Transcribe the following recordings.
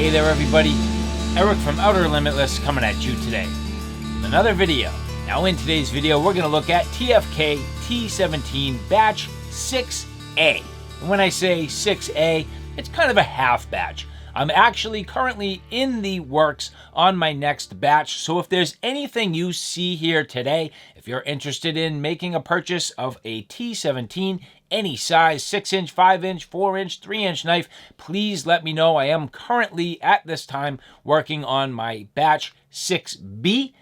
Hey there everybody, Eric from Outer Limitless coming at you today with another video. Now in today's video we're going to look at TFK T17 batch 6A. And when I say 6A, it's kind of a half batch. I'm actually currently in the works on my next batch, so if there's anything you see here today, if you're interested in making a purchase of a T17, any size, 6-inch, 5-inch, 4-inch, 3-inch knife, please let me know. I am currently at this time working on my batch 6B,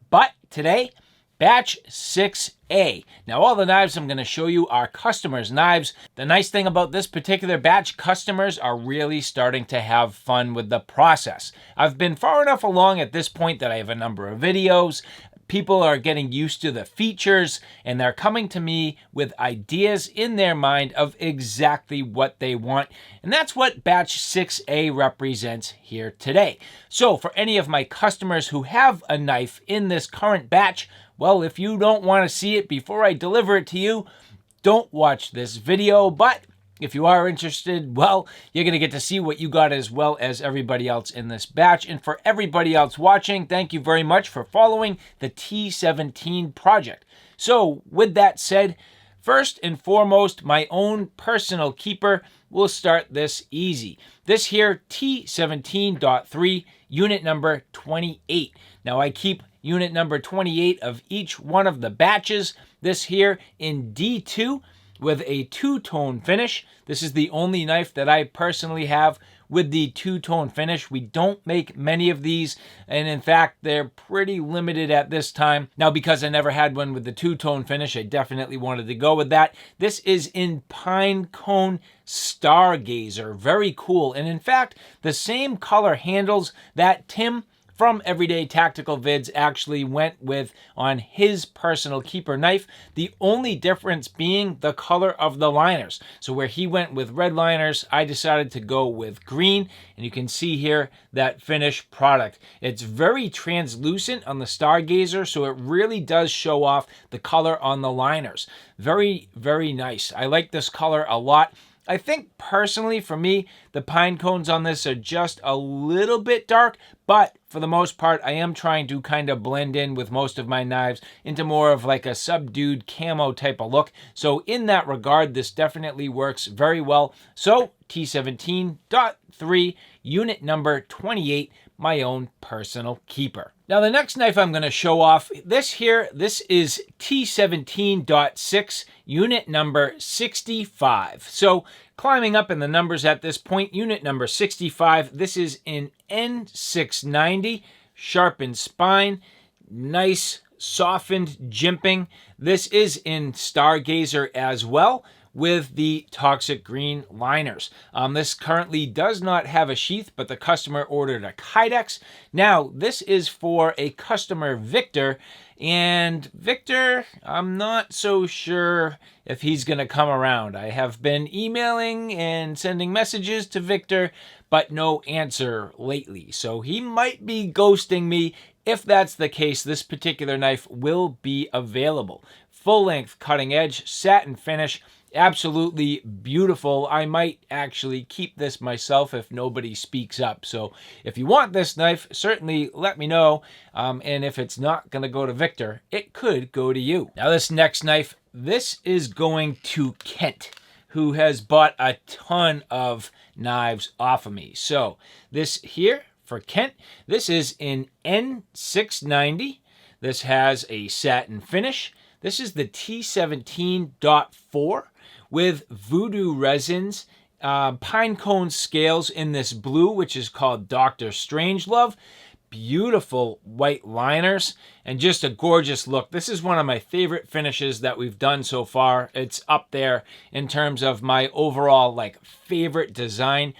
but today, batch 6A. Now all the knives I'm going to show you are customers' knives. The nice thing about this particular batch, customers are really starting to have fun with the process. I've been far enough along at this point that I have a number of videos. People are getting used to the features and they're coming to me with ideas in their mind of exactly what they want. And that's what batch 6A represents here today. So for any of my customers who have a knife in this current batch, well, if you don't want to see it before I deliver it to you, don't watch this video. But if you are interested, well, you're going to get to see what you got as well as everybody else in this batch. And for everybody else watching, thank you very much for following the T17 project. So with that said, first and foremost, my own personal keeper, we'll start this easy. This here, T17.3, unit number 28. Now I keep unit number 28 of each one of the batches. This here in D2 with a two-tone finish. This is the only knife that I personally have with the two-tone finish. We don't make many of these, and in fact, they're pretty limited at this time. Now, because I never had one with the two-tone finish, I definitely wanted to go with that. This is in Pine Cone Stargazer. Very cool. And in fact, the same color handles that Tim from Everyday Tactical Vids actually went with on his personal keeper knife. The only difference being the color of the liners. So where he went with red liners, I decided to go with green. And you can see here that finished product. It's very translucent on the Stargazer, so it really does show off the color on the liners. Very, very nice. I like this color a lot. I think personally for me, the pine cones on this are just a little bit dark, but for the most part, I am trying to kind of blend in with most of my knives into more of like a subdued camo type of look. So in that regard, this definitely works very well. So T17.3, unit number 28, my own personal keeper. Now the next knife I'm going to show off, this is T17.6, unit number 65. So climbing up in the numbers at this point, unit number 65, this is in N690, sharpened spine, nice softened jimping. This is in Stargazer as well, with the toxic green liners. This currently does not have a sheath, but the customer ordered a Kydex. Now, this is for a customer, Victor, and Victor, I'm not so sure if he's gonna come around. I have been emailing and sending messages to Victor, but no answer lately. So he might be ghosting me. If that's the case, this particular knife will be available. Full-length cutting edge, satin finish, absolutely beautiful. I might actually keep this myself if nobody speaks up. So if you want this knife, certainly let me know. And if it's not going to go to Victor, it could go to you. Now this next knife, this is going to Kent, who has bought a ton of knives off of me. So this here for Kent, this is in N690. This has a satin finish. This is the T17.4 with voodoo resins, pine cone scales in this blue, which is called Dr. Strangelove. Beautiful white liners and just a gorgeous look. This is one of my favorite finishes that we've done so far. It's up there in terms of my overall favorite design,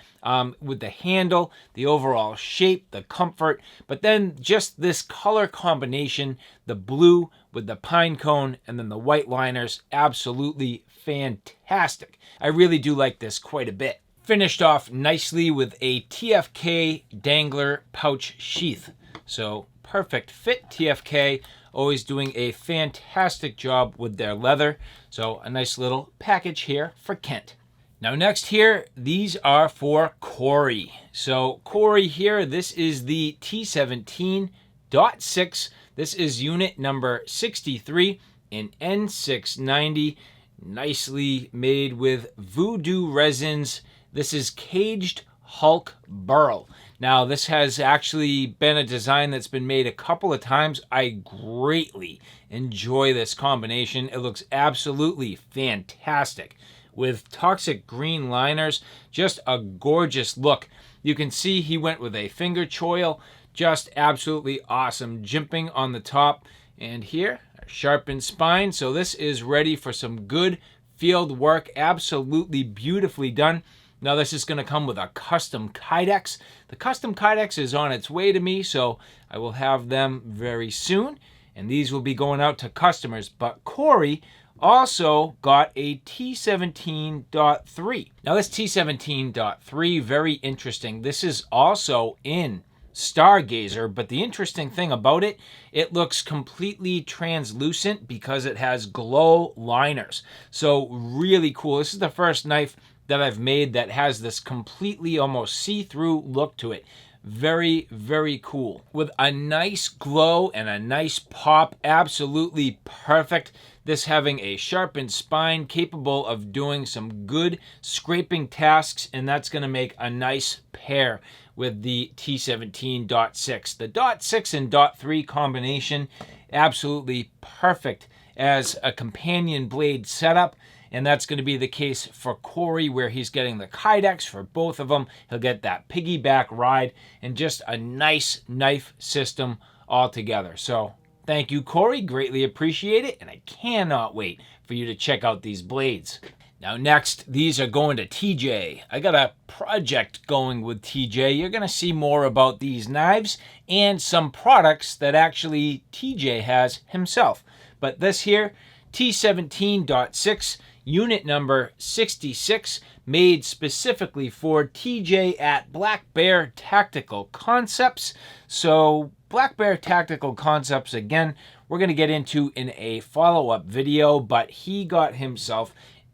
with the handle, the overall shape, the comfort, but then just this color combination, the blue with the pine cone and then the white liners, absolutely fantastic. I really do like this quite a bit. Finished off nicely with a TFK dangler pouch sheath. So perfect fit. TFK always doing a fantastic job with their leather. So a nice little package here for Kent. Now next here, these are for Corey. So Corey here, this is the T17.6. This is unit number 63 in N690. Nicely made with voodoo resins. This is caged Hulk burl. Now this has actually been a design that's been made a couple of times. I greatly enjoy this combination. It looks absolutely fantastic with toxic green liners. Just a gorgeous look. You can see he went with a finger choil. Just absolutely awesome. Jimping on the top. And here, a sharpened spine. So this is ready for some good field work. Absolutely beautifully done. Now this is going to come with a custom kydex. The custom kydex is on its way to me, so I will have them very soon. And these will be going out to customers. But Corey also got a T17.3. Now this T17.3, very interesting. This is also in Stargazer, but the interesting thing about it, it looks completely translucent because it has glow liners. So really cool. This is the first knife that I've made that has this completely almost see-through look to it. Very, very cool. With a nice glow and a nice pop. Absolutely perfect. This having a sharpened spine capable of doing some good scraping tasks, and that's going to make a nice pair with the T17.6. The .6 and .3 combination, absolutely perfect as a companion blade setup. And that's going to be the case for Corey, where he's getting the kydex for both of them. He'll get that piggyback ride and just a nice knife system altogether. So thank you, Corey. Greatly appreciate it. And I cannot wait for you to check out these blades. Now next, these are going to TJ. I got a project going with TJ. You're going to see more about these knives and some products that actually TJ has himself. But this here, T17.6, unit number 66, made specifically for TJ at Black Bear Tactical Concepts. So Black Bear Tactical Concepts, again, we're going to get into in a follow-up video, but he got himself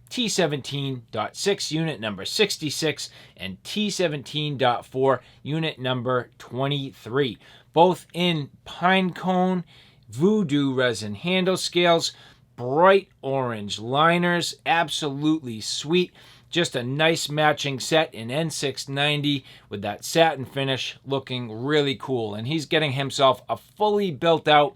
T17.6 unit number 66 and T17.4 unit number 23, both in pine cone voodoo resin handle scales, bright orange liners, absolutely sweet. Just a nice matching set in N690 with that satin finish, looking really cool. And he's getting himself a fully built out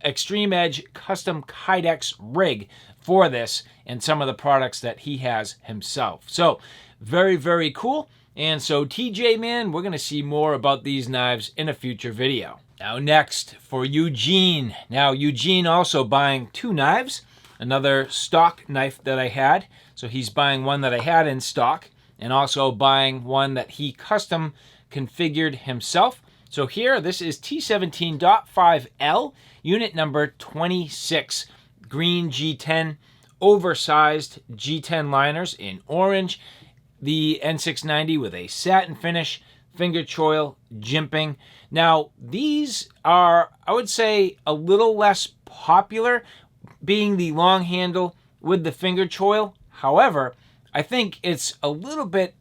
Extreme Edge custom kydex rig for this and some of the products that he has himself. So very, very cool. And so TJ, man, we're going to see more about these knives in a future video. Now next for Eugene. Now Eugene also buying two knives, another stock knife that I had. So he's buying one that I had in stock and also buying one that he custom configured himself. So here, this is T17.5L, unit number 26, green G10, oversized G10 liners in orange, the N690 with a satin finish, finger choil, jimping. Now, these are, I would say, a little less popular, being the long handle with the finger choil. However, I think it's a little bit,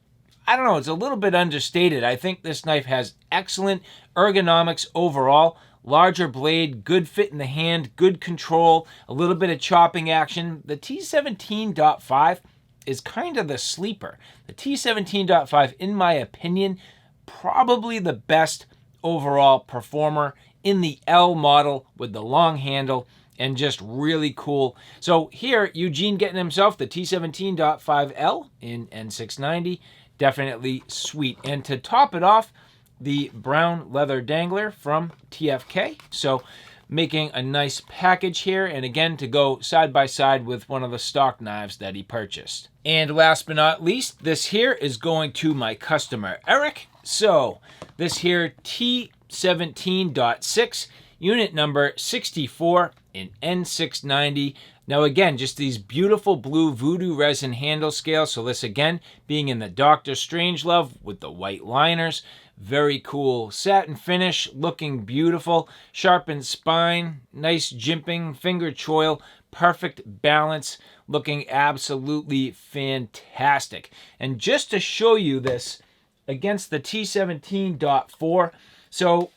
I don't know, it's a little bit understated. I think this knife has excellent ergonomics overall. Larger blade, good fit in the hand, good control, a little bit of chopping action. The T17.5 is kind of the sleeper. The T17.5, in my opinion, probably the best overall performer in the L model with the long handle and just really cool. So here, Eugene getting himself the T17.5L in N690. Definitely sweet. And to top it off, the brown leather dangler from TFK. So making a nice package here, and again to go side by side with one of the stock knives that he purchased. And last but not least, this here is going to my customer Eric. So this here T17.6 unit number 64 in N690. Now again, just these beautiful blue voodoo resin handle scales. So this again being in the Dr. Strangelove with the white liners. Very cool satin finish, looking beautiful. Sharpened spine, nice jimping, finger choil, perfect balance, looking absolutely fantastic. And just to show you this against the T17.4, so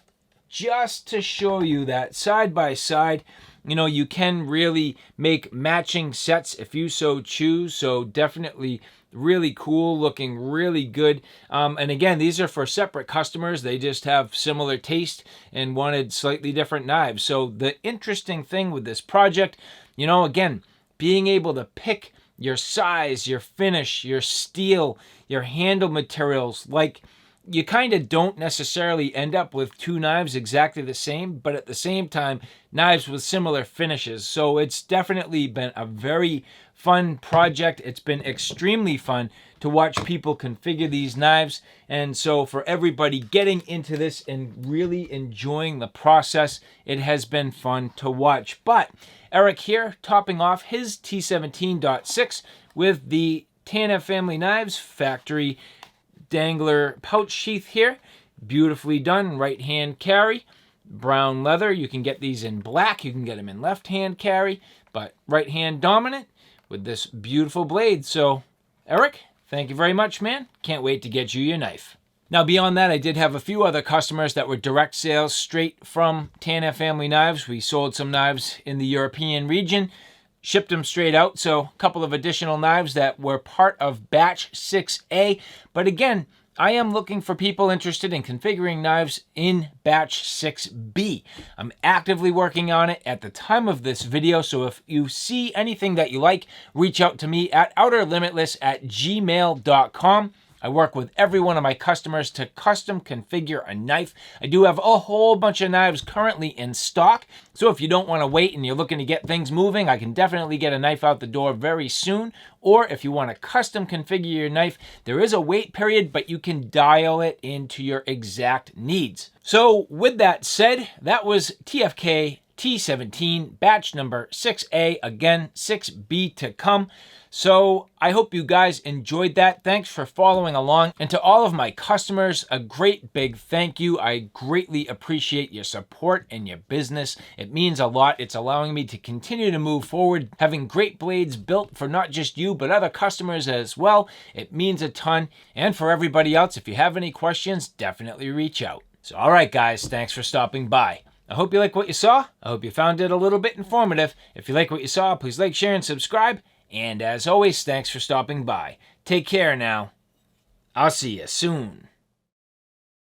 just to show you that side by side, you know, you can really make matching sets if you so choose. So definitely really cool, looking really good. And again, these are for separate customers. They just have similar taste and wanted slightly different knives. So the interesting thing with this project, you know, again, being able to pick your size, your finish, your steel, your handle materials, like, you kind of don't necessarily end up with two knives exactly the same, but at the same time, knives with similar finishes. So it's definitely been a very fun project. It's been extremely fun to watch people configure these knives. And so for everybody getting into this and really enjoying the process, it has been fun to watch. But Eric here, topping off his T17.6 with the TANF family knives, factory dangler pouch sheath here, beautifully done, right hand carry, brown leather. You can get these in black, you can get them in left hand carry, but right hand dominant with this beautiful blade. So Eric, thank you very much, man. Can't wait to get you your knife. Now beyond that, I did have a few other customers that were direct sales straight from TANF family knives. We sold some knives in the European region, shipped them straight out. So a couple of additional knives that were part of batch 6A. But again, I am looking for people interested in configuring knives in batch 6B. I'm actively working on it at the time of this video. So if you see anything that you like, reach out to me at outerlimitless@gmail.com. I work with every one of my customers to custom configure a knife. I do have a whole bunch of knives currently in stock. So if you don't want to wait and you're looking to get things moving, I can definitely get a knife out the door very soon. Or if you want to custom configure your knife, there is a wait period, but you can dial it into your exact needs. So with that said, that was TFK T17 batch number 6A, again 6B to come. So I hope you guys enjoyed that. Thanks for following along. And to all of my customers, a great big thank you. I greatly appreciate your support and your business. It means a lot. It's allowing me to continue to move forward, having great blades built for not just you, but other customers as well. It means a ton. And for everybody else, if you have any questions, definitely reach out. So all right, guys, thanks for stopping by. I hope you like what you saw. I hope you found it a little bit informative. If you like what you saw, please like, share, and subscribe. And as always, thanks for stopping by. Take care now. I'll see you soon.